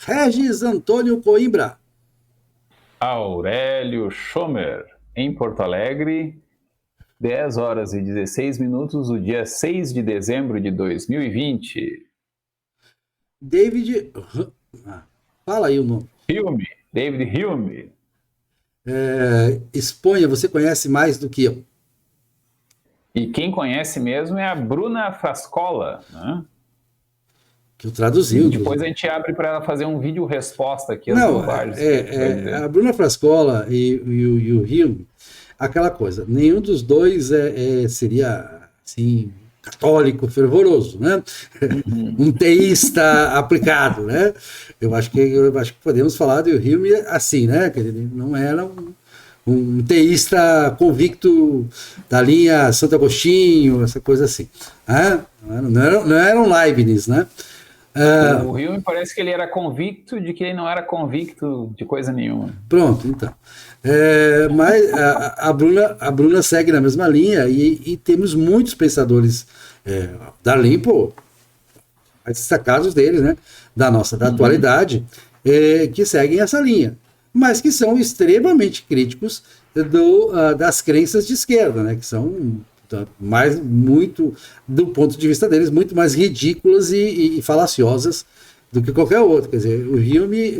Regis Antônio Coimbra. Aurélio Schomer, em Porto Alegre, 10 horas e 16 minutos, do dia 6 de dezembro de 2020. David. Fala aí o nome. Hume, David Hume. Espanha, você conhece mais do que eu. E quem conhece mesmo é a Bruna Frascola, né? Que eu traduzi. E depois a gente abre para ela fazer um vídeo resposta aqui às Não, bobagens que a gente vai dizer. a Bruna Frascola e o Hume, aquela coisa, nenhum dos dois seria assim, católico fervoroso, né? Um teísta aplicado, né? Eu acho que podemos falar do Hume assim, né? Que ele não era um teísta convicto da linha Santo Agostinho, essa coisa assim. Né? Não era um Leibniz, né? O Hume parece que ele era convicto de que ele não era convicto de coisa nenhuma. Pronto, então. Mas a Bruna segue na mesma linha e temos muitos pensadores dali, pô, mais destacados deles, né? Da atualidade, que seguem essa linha, mas que são extremamente críticos das crenças de esquerda, né? Que são muito, do ponto de vista deles, muito mais ridículas e falaciosas do que qualquer outro. Quer dizer, o Hume,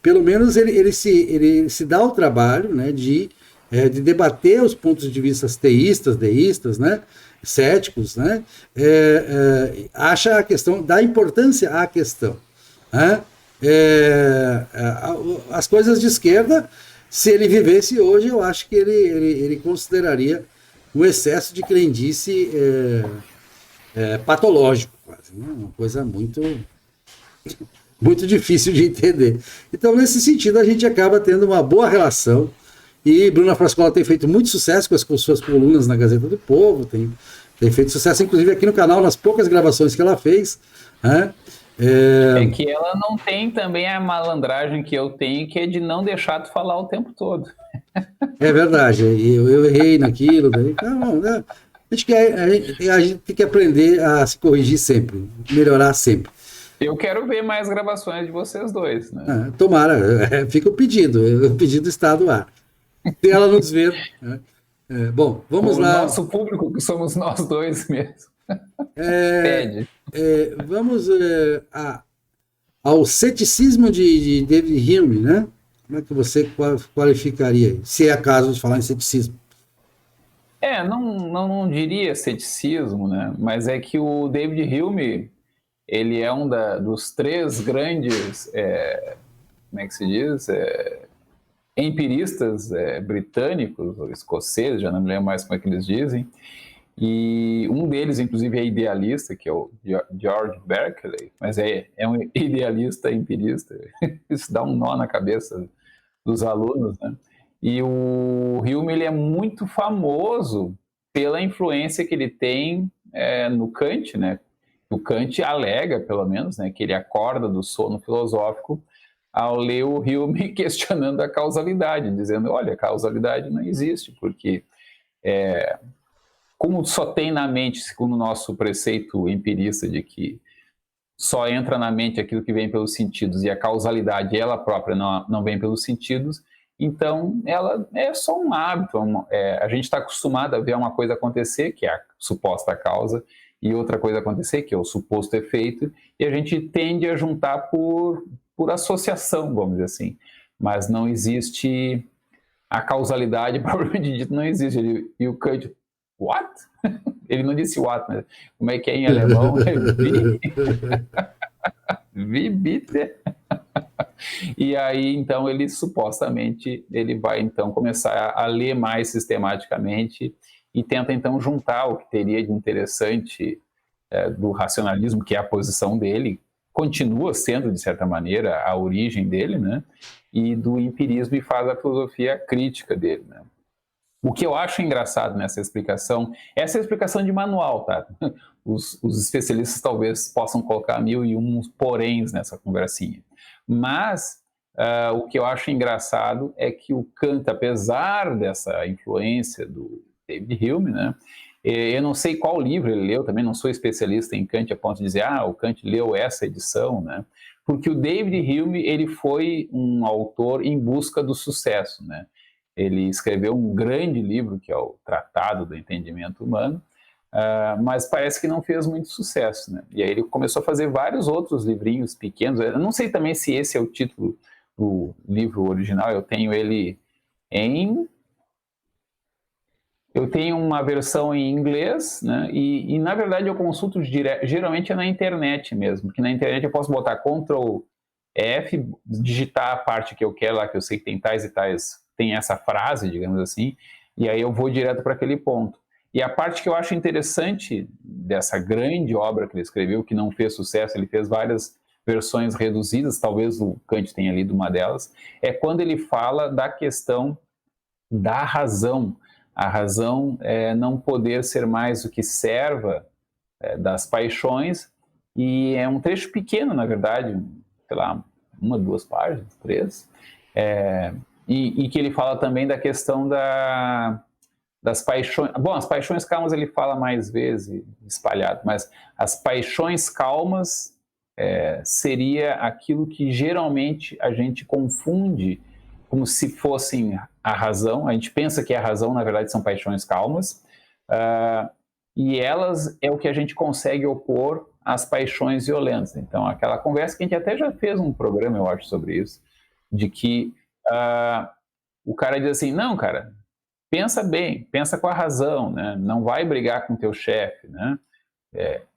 pelo menos, ele se dá o trabalho, né, de debater os pontos de vista teístas, deístas, né, céticos, né, acha a questão, dá importância à questão. Né, as coisas de esquerda, se ele vivesse hoje, eu acho que ele consideraria um excesso de crendice patológico, quase, né? Uma coisa muito difícil de entender. Então, nesse sentido, a gente acaba tendo uma boa relação. E Bruna Frascola tem feito muito sucesso com as suas colunas na Gazeta do Povo, tem feito sucesso, inclusive, aqui no canal, nas poucas gravações que ela fez. Né? É que ela não tem também a malandragem que eu tenho, que é de não deixar tu falar o tempo todo. É verdade, eu errei naquilo. Então, né? A gente tem que aprender a se corrigir sempre, melhorar sempre. Eu quero ver mais gravações de vocês dois, né? Tomara, fica o pedido está no ar. Se ela nos ver. Né? Bom, vamos lá. O nosso público, que somos nós dois mesmo. Pede. Vamos ao ceticismo de David Hume, né? Como é que você qualificaria? Se é caso de falar em ceticismo. Não diria ceticismo, né? Mas é que o David Hume, ele é dos três grandes, como é que se diz? Empiristas britânicos, ou escoceses, já não me lembro mais como é que eles dizem. E um deles, inclusive, é idealista, que é o George Berkeley, mas é um idealista empirista. Isso dá um nó na cabeça dos alunos, né? E o Hume, ele é muito famoso pela influência que ele tem no Kant, né? O Kant alega, pelo menos, né, que ele acorda do sono filosófico ao ler o Hume questionando a causalidade, dizendo, olha, a causalidade não existe, porque como só tem na mente, segundo o nosso preceito empirista de que só entra na mente aquilo que vem pelos sentidos e a causalidade ela própria não vem pelos sentidos, então ela é só um hábito. A gente está acostumado a ver uma coisa acontecer, que é a suposta causa, e outra coisa acontecer, que é o suposto efeito, e a gente tende a juntar por associação, vamos dizer assim. Mas não existe a causalidade, propriamente dito, não existe. E o Kant, what? Ele não disse what, mas como é que é em alemão? Wie bitte? E aí, então, ele supostamente, ele vai, então, começar a ler mais sistematicamente e tenta, então, juntar o que teria de interessante do racionalismo, que é a posição dele, continua sendo, de certa maneira, a origem dele, né? E do empirismo, e faz a filosofia crítica dele, né? O que eu acho engraçado nessa explicação, essa é a explicação de manual, tá? Os especialistas talvez possam colocar 1001 poréns nessa conversinha. Mas o que eu acho engraçado é que o Kant, apesar dessa influência do David Hume, né? Eu não sei qual livro ele leu, também não sou especialista em Kant a ponto de dizer, o Kant leu essa edição, né? porque o David Hume, ele foi um autor em busca do sucesso, né? Ele escreveu um grande livro, que é o Tratado do Entendimento Humano, mas parece que não fez muito sucesso, né? E aí ele começou a fazer vários outros livrinhos pequenos. Eu não sei também se esse é o título do livro original, eu tenho ele em... Eu tenho uma versão em inglês, né? E na verdade eu consulto geralmente é na internet mesmo, porque na internet eu posso botar Ctrl F, digitar a parte que eu quero lá, que eu sei que tem tais e tais, tem essa frase, digamos assim, e aí eu vou direto para aquele ponto. E a parte que eu acho interessante dessa grande obra que ele escreveu, que não fez sucesso, ele fez várias versões reduzidas, talvez o Kant tenha lido uma delas, é quando ele fala da questão da razão. A razão é não poder ser mais do que serva das paixões, e é um trecho pequeno, na verdade, sei lá, 1, 2 páginas, 3, e que ele fala também da questão das paixões. Bom, as paixões calmas ele fala mais vezes, espalhado, mas as paixões calmas seria aquilo que geralmente a gente confunde como se fossem a razão. A gente pensa que a razão, na verdade, são paixões calmas, e elas é o que a gente consegue opor às paixões violentas. Então, aquela conversa que a gente até já fez um programa, eu acho, sobre isso, de que o cara diz assim, não, cara, pensa bem, pensa com a razão, né? Não vai brigar com o teu chefe, né?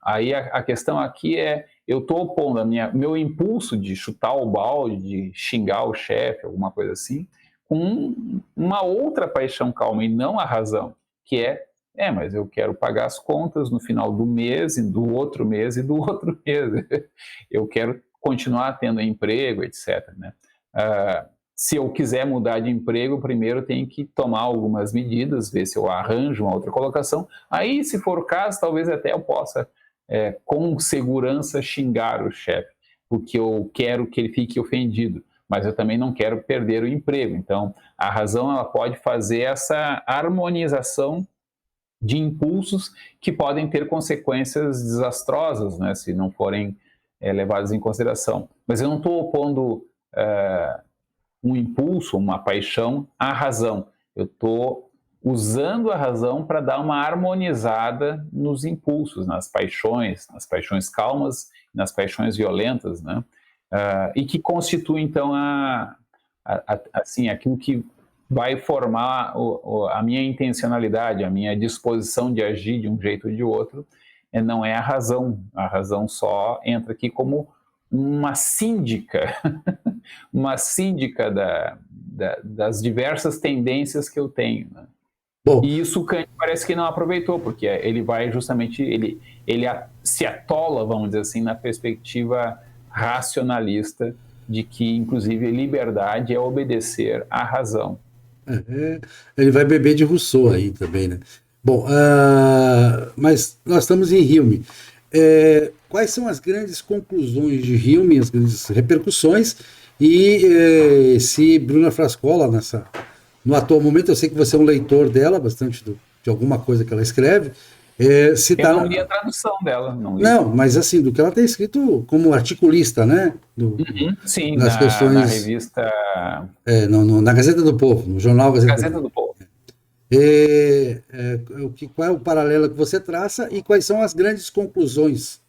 Aí a questão aqui é, eu estou opondo meu impulso de chutar o balde, de xingar o chefe, alguma coisa assim, com uma outra paixão calma, e não a razão, que mas eu quero pagar as contas no final do mês, e do outro mês, e do outro mês. Eu quero continuar tendo emprego, etc., né? Se eu quiser mudar de emprego, primeiro eu tenho que tomar algumas medidas, ver se eu arranjo uma outra colocação. Aí, se for o caso, talvez até eu possa, com segurança, xingar o chefe, porque eu quero que ele fique ofendido, mas eu também não quero perder o emprego. Então, a razão ela pode fazer essa harmonização de impulsos que podem ter consequências desastrosas, né, se não forem levadas em consideração. Mas eu não estou opondo um impulso, uma paixão à razão. Eu estou usando a razão para dar uma harmonizada nos impulsos, nas paixões calmas, nas paixões violentas, né? E que constitui, então, assim, aquilo que vai formar a minha intencionalidade, a minha disposição de agir de um jeito ou de outro, não é a razão só entra aqui como uma síndica, das diversas tendências que eu tenho, né? Bom, E isso o Kant parece que não aproveitou, porque ele vai justamente, ele se atola, vamos dizer assim, na perspectiva racionalista de que, inclusive, liberdade é obedecer à razão. ele vai beber de Rousseau aí também, né? Bom, mas nós estamos em Hume. Quais são as grandes conclusões de Hume, as grandes repercussões? E se Bruna Frascola, no atual momento, eu sei que você é um leitor dela, bastante de alguma coisa que ela escreve. Se eu não li a tradução dela. Não, mas assim, do que ela tem escrito como articulista, né? Sim, nas questões. na revista. Na Gazeta do Povo, no jornal Gazeta do Povo. Qual é o paralelo que você traça e quais são as grandes conclusões?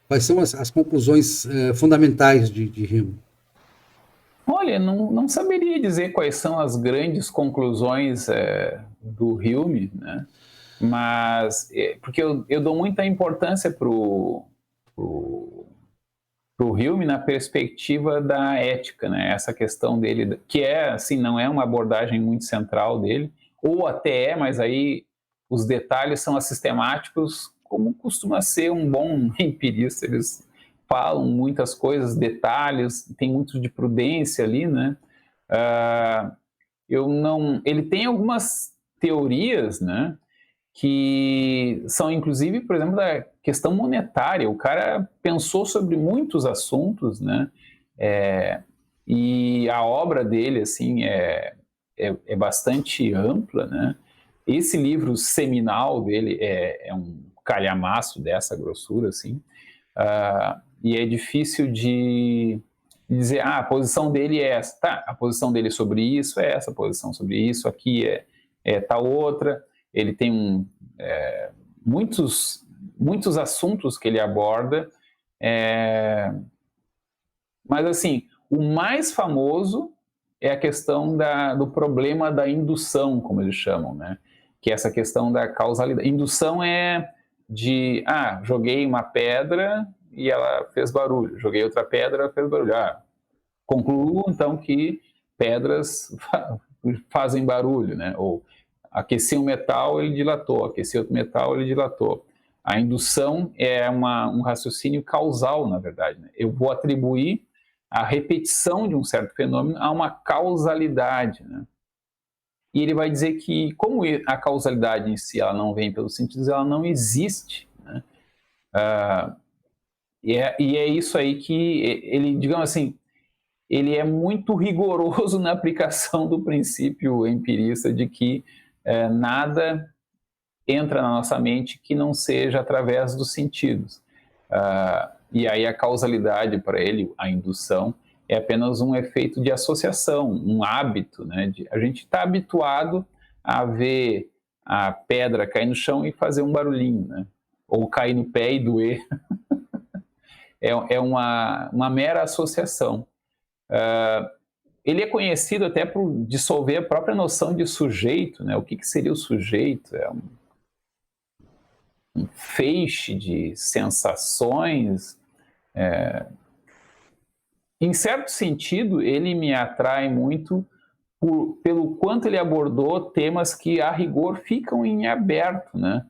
Quais são as conclusões fundamentais de Hume? Olha, não saberia dizer quais são as grandes conclusões do Hume, né? Mas porque eu dou muita importância para o Hume na perspectiva da ética, né? Essa questão dele, que assim, não é uma abordagem muito central dele, ou até mas aí os detalhes são assistemáticos, como costuma ser um bom empirista. Eles falam muitas coisas, detalhes, tem muito de prudência ali, né? Ele tem algumas teorias, né, que são, inclusive, por exemplo, da questão monetária. O cara pensou sobre muitos assuntos, né? E a obra dele, assim, é bastante ampla, né? Esse livro seminal dele é um calhamaço dessa grossura, assim. e é difícil de dizer, a posição dele é essa, tá, a posição dele sobre isso é essa, a posição sobre isso aqui é tal outra. Ele tem muitos assuntos que ele aborda, mas assim, o mais famoso é a questão do problema da indução, como eles chamam, né? Que é essa questão da causalidade. Indução é de, joguei uma pedra e ela fez barulho, joguei outra pedra, ela fez barulho. Concluo, então, que pedras fazem barulho, né? Ou aqueci um metal, ele dilatou, aqueci outro metal, ele dilatou. A indução é um raciocínio causal, na verdade, né? Eu vou atribuir a repetição de um certo fenômeno a uma causalidade, né? E ele vai dizer que, como a causalidade em si ela não vem pelos sentidos, ela não existe, né? E é isso aí que ele, digamos assim, ele é muito rigoroso na aplicação do princípio empirista de que nada entra na nossa mente que não seja através dos sentidos. E aí a causalidade para ele, a indução, é apenas um efeito de associação, um hábito, né? A gente está habituado a ver a pedra cair no chão e fazer um barulhinho, né? Ou cair no pé e doer. É uma mera associação. Ele é conhecido até por dissolver a própria noção de sujeito, né? O que seria o sujeito? É um feixe de sensações. Em certo sentido, ele me atrai muito pelo quanto ele abordou temas que, a rigor, ficam em aberto, né?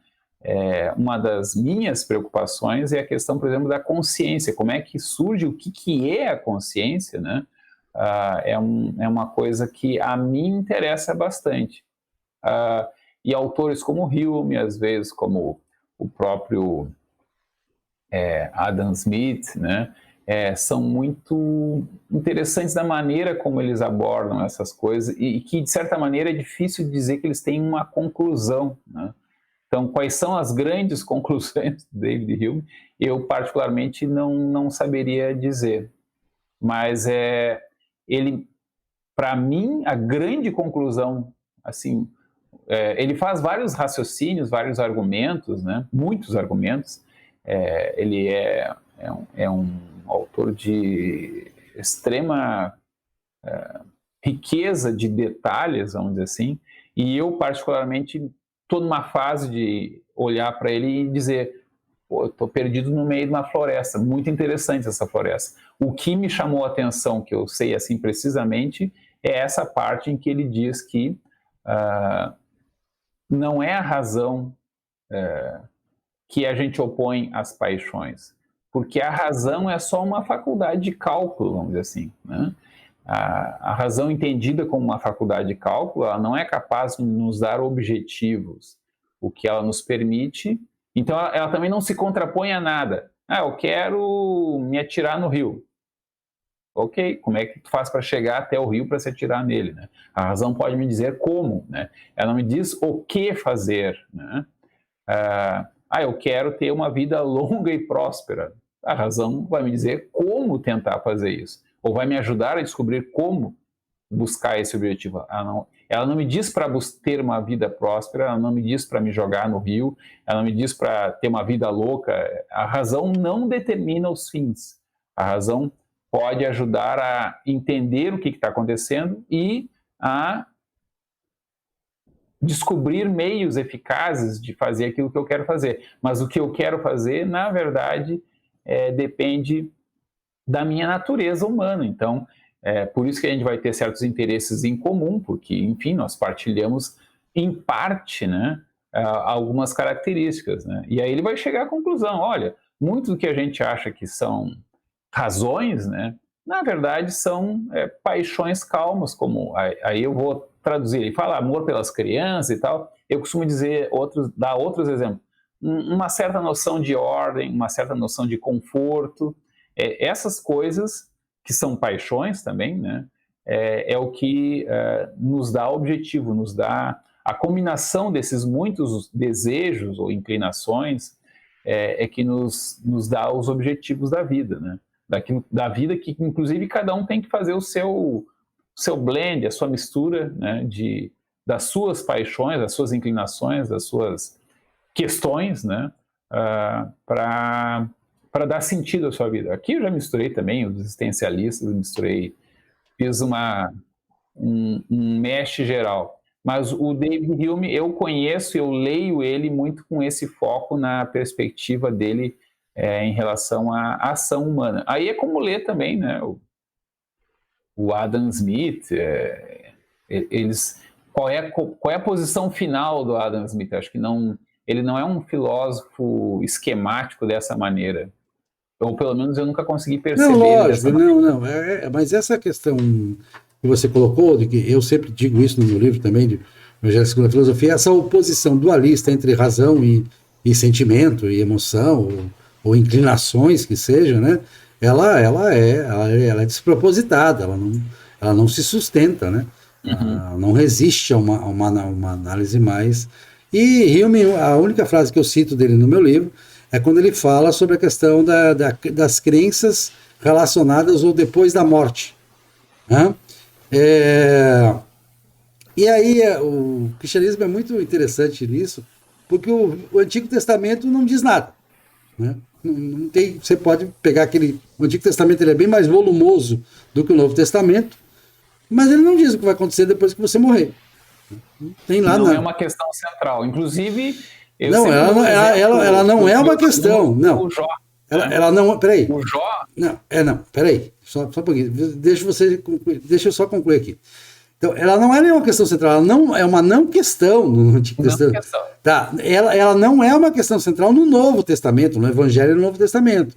Uma das minhas preocupações é a questão, por exemplo, da consciência. Como é que surge, o que é a consciência, né? É uma coisa que a mim interessa bastante. E autores como Hume, às vezes, como o próprio Adam Smith, né? São muito interessantes na maneira como eles abordam essas coisas e que, de certa maneira, é difícil dizer que eles têm uma conclusão, né? Então, quais são as grandes conclusões do David Hume? Eu, particularmente, não saberia dizer. Mas ele, para mim, a grande conclusão, assim, ele faz vários raciocínios, vários argumentos, né? Muitos argumentos. Ele é um autor de extrema riqueza de detalhes, vamos dizer assim, e eu, particularmente, estou numa fase de olhar para ele e dizer, pô, eu estou perdido no meio de uma floresta, muito interessante essa floresta. O que me chamou a atenção, que eu sei assim precisamente, é essa parte em que ele diz que não é a razão que a gente opõe às paixões, porque a razão é só uma faculdade de cálculo, vamos dizer assim, né? A razão entendida como uma faculdade de cálculo, ela não é capaz de nos dar objetivos, o que ela nos permite. Então, ela também não se contrapõe a nada. Eu quero me atirar no rio. Ok, como é que tu faz para chegar até o rio para se atirar nele, né? A razão pode me dizer como, né? Ela não me diz o que fazer, né? Eu quero ter uma vida longa e próspera. A razão vai me dizer como tentar fazer isso, ou vai me ajudar a descobrir como buscar esse objetivo. Ela não me diz para ter uma vida próspera, ela não me diz para me jogar no rio, ela não me diz para ter uma vida louca. A razão não determina os fins. A razão pode ajudar a entender o que está acontecendo e a descobrir meios eficazes de fazer aquilo que eu quero fazer. Mas o que eu quero fazer, na verdade, depende da minha natureza humana. Então, por isso que a gente vai ter certos interesses em comum, porque, enfim, nós partilhamos, em parte, né, algumas características, né? E aí ele vai chegar à conclusão, olha, muito do que a gente acha que são razões, né, na verdade são paixões calmas, como aí eu vou traduzir, ele fala amor pelas crianças e tal, eu costumo dizer dar outros exemplos, uma certa noção de ordem, uma certa noção de conforto, essas coisas que são paixões também, né, é o que nos dá objetivo, nos dá a combinação desses muitos desejos ou inclinações, é que nos dá os objetivos da vida, né? Da vida que, inclusive, cada um tem que fazer o seu blend, a sua mistura, né, das suas paixões, das suas inclinações, das suas questões, né, para dar sentido à sua vida. Aqui eu já misturei também os existencialistas, fiz um mesh geral. Mas o David Hume, eu conheço, eu leio ele muito com esse foco na perspectiva dele em relação à ação humana. Aí é como ler também, né? O Adam Smith, qual é a posição final do Adam Smith? Acho que ele não é um filósofo esquemático dessa maneira. Ou pelo menos eu nunca consegui perceber. Não, lógico, não. Mas essa questão que você colocou, de que eu sempre digo isso no meu livro também, de Evangelho segundo a Filosofia, essa oposição dualista entre razão e sentimento e emoção, ou inclinações que seja, né? Ela é despropositada, ela não se sustenta, né? Ela não resiste a uma análise mais. E Hume, a única frase que eu cito dele no meu livro é quando ele fala sobre a questão das crenças relacionadas ao depois da morte. Né? E aí o cristianismo é muito interessante nisso, porque o Antigo Testamento não diz nada. Né? Não tem, você pode pegar o Antigo Testamento, ele é bem mais volumoso do que o Novo Testamento, mas ele não diz o que vai acontecer depois que você morrer. Tem lá não é uma questão central. Inclusive, ela não é uma questão. Não. O Jó. Ela não. Peraí. O Jó. Não. Peraí. Só um pouquinho. Deixa eu só concluir aqui. Então, ela não é nenhuma questão central. Ela não é uma não questão no Antigo Testamento. Tá. Ela não é uma questão central no Novo Testamento, no Evangelho do Novo Testamento.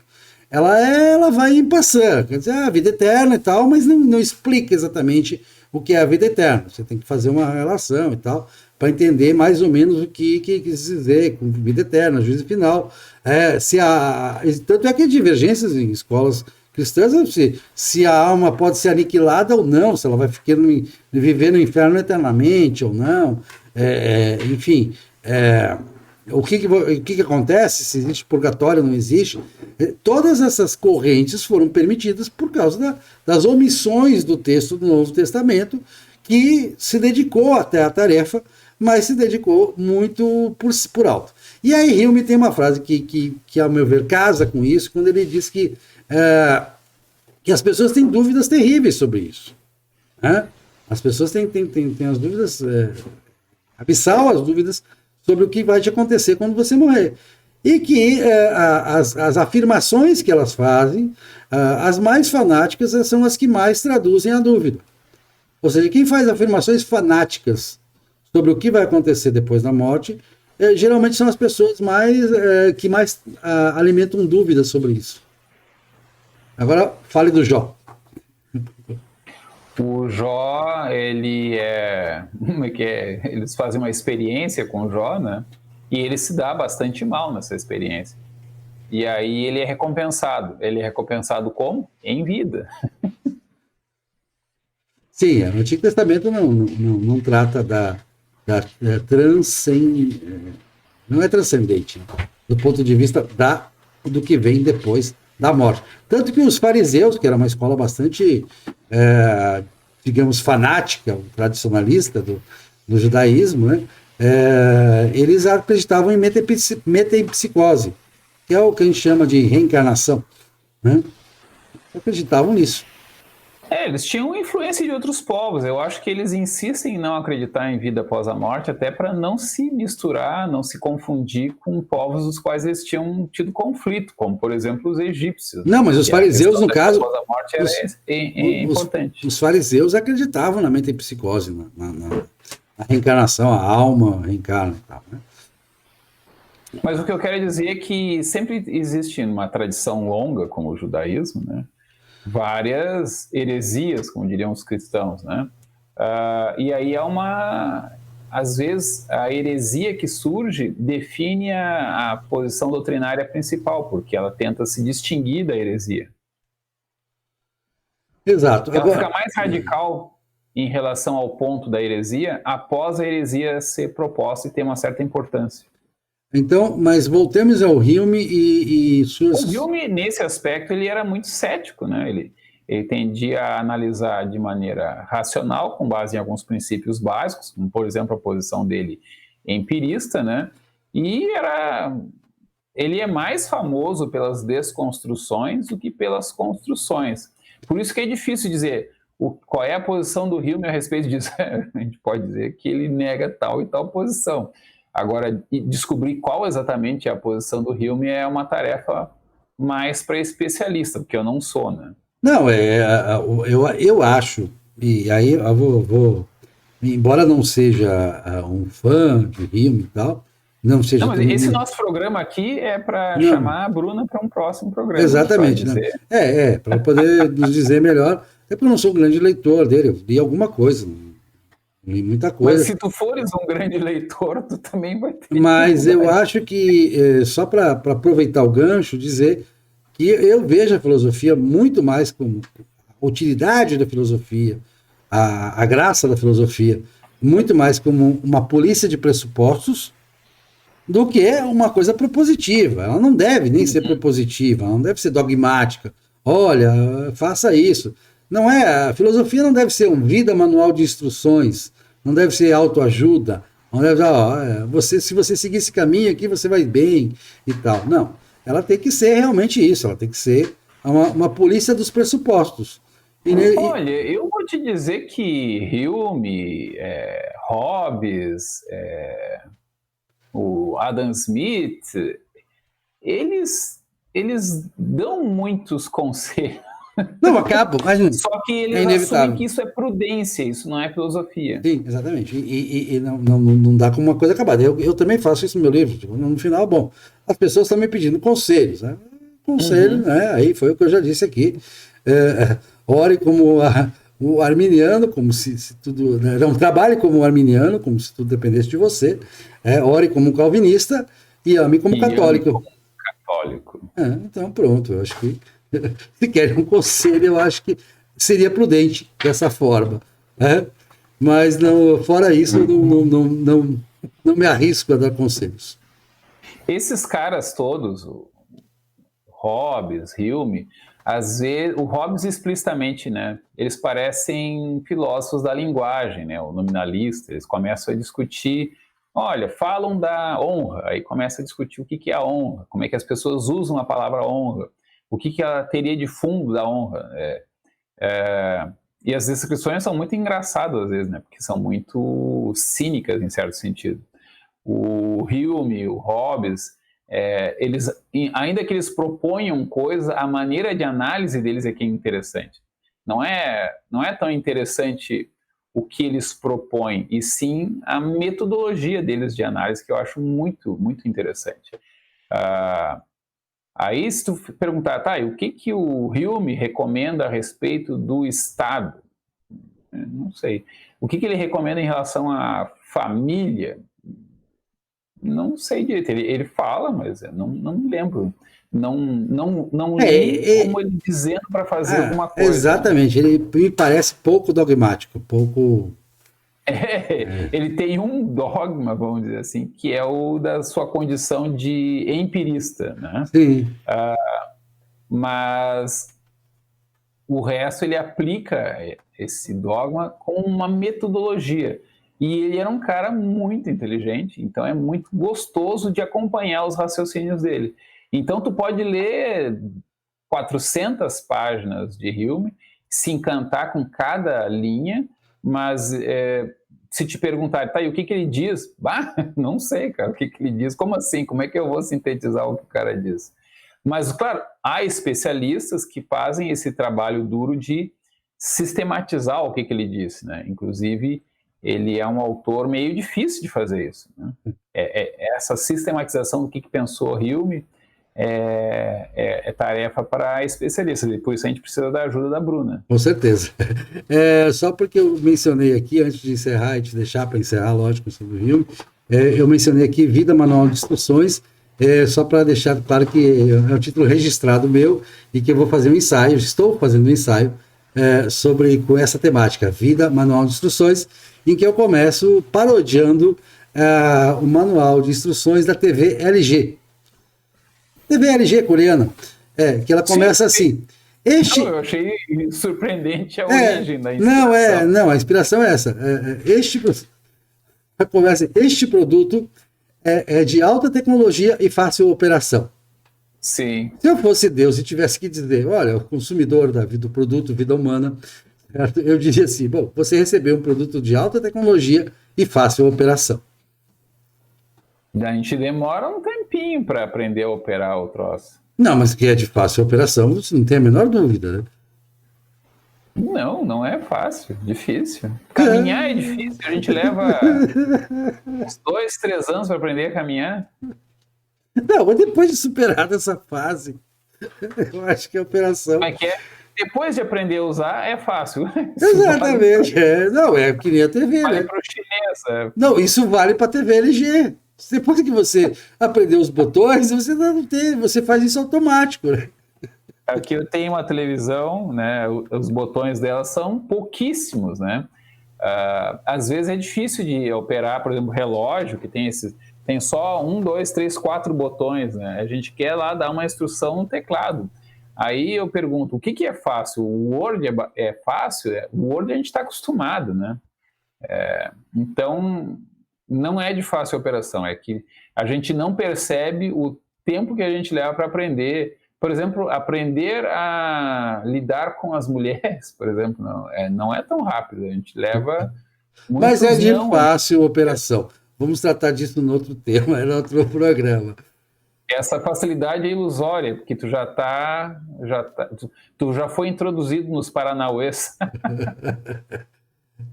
Ela vai em passando, quer dizer, a vida eterna e tal, mas não explica exatamente o que é a vida eterna. Você tem que fazer uma relação e tal, para entender mais ou menos o que quis dizer com vida eterna, juízo final. Tanto é que há divergências em escolas cristãs, se a alma pode ser aniquilada ou não, se ela vai viver no inferno eternamente ou não. Enfim, o que acontece, se existe purgatório ou não existe. Todas essas correntes foram permitidas por causa das omissões do texto do Novo Testamento, que se dedicou até à tarefa, mas se dedicou muito por alto. E aí Hume tem uma frase que, ao meu ver, casa com isso, quando ele diz que as pessoas têm dúvidas terríveis sobre isso. Né? As pessoas têm as dúvidas, abissal as dúvidas sobre o que vai te acontecer quando você morrer. E que as afirmações que elas fazem, as mais fanáticas, são as que mais traduzem a dúvida. Ou seja, quem faz afirmações fanáticas sobre o que vai acontecer depois da morte, geralmente são as pessoas que mais alimentam dúvidas sobre isso. Agora, fale do Jó. O Jó, eles fazem uma experiência com o Jó, né? E ele se dá bastante mal nessa experiência. E aí ele é recompensado. Ele é recompensado como? Em vida. Sim, o Antigo Testamento não trata não é transcendente, do ponto de vista do que vem depois da morte. Tanto que os fariseus, que era uma escola bastante, digamos, fanática, tradicionalista do judaísmo, né? Eles acreditavam em metempsicose, que é o que a gente chama de reencarnação. Né? Acreditavam nisso. Eles tinham influência de outros povos. Eu acho que eles insistem em não acreditar em vida após a morte, até para não se misturar, não se confundir com povos dos quais eles tinham tido conflito, como, por exemplo, os egípcios. Não, mas os fariseus, no caso... Após a morte era importante. Os fariseus acreditavam na metempsicose, na reencarnação, a alma reencarna e tal, né? Mas o que eu quero dizer é que sempre existe uma tradição longa, como o judaísmo, né? Várias heresias, como diriam os cristãos, né? E aí às vezes a heresia que surge define a posição doutrinária principal, porque ela tenta se distinguir da heresia. Exato. Ela fica mais radical em relação ao ponto da heresia após a heresia ser proposta e ter uma certa importância. Então, mas voltemos ao Hume e suas... O Hume, nesse aspecto, ele era muito cético, né? Ele tendia a analisar de maneira racional, com base em alguns princípios básicos, como, por exemplo, a posição dele empirista, né? E ele é mais famoso pelas desconstruções do que pelas construções. Por isso que é difícil dizer qual é a posição do Hume a respeito disso. A gente pode dizer que ele nega tal e tal posição. Agora, descobrir qual exatamente é a posição do Hume é uma tarefa mais para especialista, porque eu não sou, né? Não, eu acho, e aí eu embora não seja um fã de Hume e tal, não seja... Não, mas esse nosso programa aqui é para chamar a Bruna para um próximo programa. Exatamente, né? Para poder nos dizer melhor, é porque eu não sou um grande leitor dele, eu li alguma coisa, li muita coisa. Mas se tu fores um grande leitor, tu também vai ter... Mas eu acho que, só para aproveitar o gancho, dizer que eu vejo a filosofia muito mais como a utilidade da filosofia, a graça da filosofia, muito mais como uma polícia de pressupostos do que uma coisa propositiva. Ela não deve nem ser propositiva, ela não deve ser dogmática. Olha, faça isso. Não é, a filosofia não deve ser um vida manual de instruções, não deve ser autoajuda, não deve se você seguir esse caminho aqui, você vai bem e tal. Não, ela tem que ser realmente isso, ela tem que ser uma polícia dos pressupostos. Olha, eu vou te dizer que Hume, Hobbes, o Adam Smith, eles dão muitos conselhos. Não, acaba, mas só que eles assumem que isso é prudência, isso não é filosofia. Sim, exatamente. E não dá como uma coisa acabada. Eu também faço isso no meu livro. Tipo, no final, bom, as pessoas estão me pedindo conselhos. Né? Conselho, né? Aí foi o que eu já disse aqui. Ore como o arminiano, como se tudo... Não, trabalhe como o arminiano, como se tudo dependesse de você. Ore como um calvinista e ame como católico. Ame como católico. Então, pronto. Eu acho que se querem um conselho, eu acho que seria prudente dessa forma. Mas não, fora isso, não me arrisco a dar conselhos. Esses caras todos, o Hobbes, Hume, às vezes, o Hobbes explicitamente, né, eles parecem filósofos da linguagem, né, o nominalista, eles começam a discutir, olha, falam da honra, aí começa a discutir o que é a honra, como é que as pessoas usam a palavra honra, o que ela teria de fundo da honra. E as descrições são muito engraçadas às vezes, né, porque são muito cínicas em certo sentido. O Hume, o Hobbes, ainda que eles proponham coisa, a maneira de análise deles é que é interessante. Não é tão interessante o que eles propõem, e sim a metodologia deles de análise, que eu acho muito, muito interessante. Aí, se tu perguntar, tá, e o que o Hume recomenda a respeito do Estado? Não sei. O que ele recomenda em relação à família? Não sei direito. Ele fala, mas eu não me lembro. Não li como ele dizendo para fazer alguma coisa. Exatamente. Ele me parece pouco dogmático, pouco... Ele tem um dogma, vamos dizer assim, que é o da sua condição de empirista, né? Sim. Mas o resto ele aplica esse dogma com uma metodologia. E ele era um cara muito inteligente, então é muito gostoso de acompanhar os raciocínios dele. Então tu pode ler 400 páginas de Hume, se encantar com cada linha, mas se te perguntar, tá, e o que ele diz? Não sei, cara, o que ele diz, como assim? Como é que eu vou sintetizar o que o cara diz? Mas, claro, há especialistas que fazem esse trabalho duro de sistematizar o que ele disse, né? Inclusive, ele é um autor meio difícil de fazer isso, né? Essa sistematização do que pensou Hume é tarefa para especialistas, e por isso a gente precisa da ajuda da Bruna. Com certeza. Só porque eu mencionei aqui, antes de encerrar e te deixar para encerrar, lógico, sobre o Hume, eu mencionei aqui Vida Manual de Instruções, só para deixar claro que é um título registrado meu e que eu vou fazer um ensaio, estou fazendo um ensaio com essa temática, Vida Manual de Instruções, em que eu começo parodiando o manual de instruções da TV LG. TV LG coreana. Que ela começa assim. Não, eu achei surpreendente a origem da inspiração. Não, a inspiração é essa. Começa, este produto é de alta tecnologia e fácil operação. Sim. Se eu fosse Deus e tivesse que dizer, olha, o consumidor do produto Vida Humana, eu diria assim, bom, você recebeu um produto de alta tecnologia e fácil operação. A gente demora um tempinho para aprender a operar o troço. Não, mas que é de fácil operação, você não tem a menor dúvida, né? Não é fácil, difícil. Caminhar é difícil, a gente leva uns 2, 3 anos para aprender a caminhar. Não, mas depois de superar essa fase, eu acho que a operação... Mas depois de aprender a usar, é fácil. Exatamente. Não, é que nem a TV, vale né? para o chinês. Não, isso vale para a TV LG. Depois que você aprendeu os botões, você não tem, você faz isso automático, né? Aqui eu tenho uma televisão, né? Os botões dela são pouquíssimos, né? Às vezes é difícil de operar, por exemplo, relógio, que tem só 1, 2, 3, 4 botões, né? A gente quer lá dar uma instrução no teclado. Aí eu pergunto, o que é fácil? O Word é fácil? O Word a gente está acostumado, né? Então, não é de fácil operação, é que a gente não percebe o tempo que a gente leva para aprender. Por exemplo, aprender a lidar com as mulheres, por exemplo, não é tão rápido, a gente leva muitos Mas é de fácil operação. Vamos tratar disso no outro tema, no outro programa. Essa facilidade é ilusória, porque tu tu já foi introduzido nos Paranauês.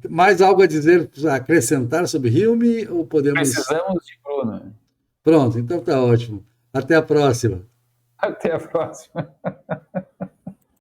Mais algo a dizer, acrescentar sobre Hilme ou podemos... Precisamos de Bruno. Pronto, então tá ótimo. Até a próxima. Até a próxima.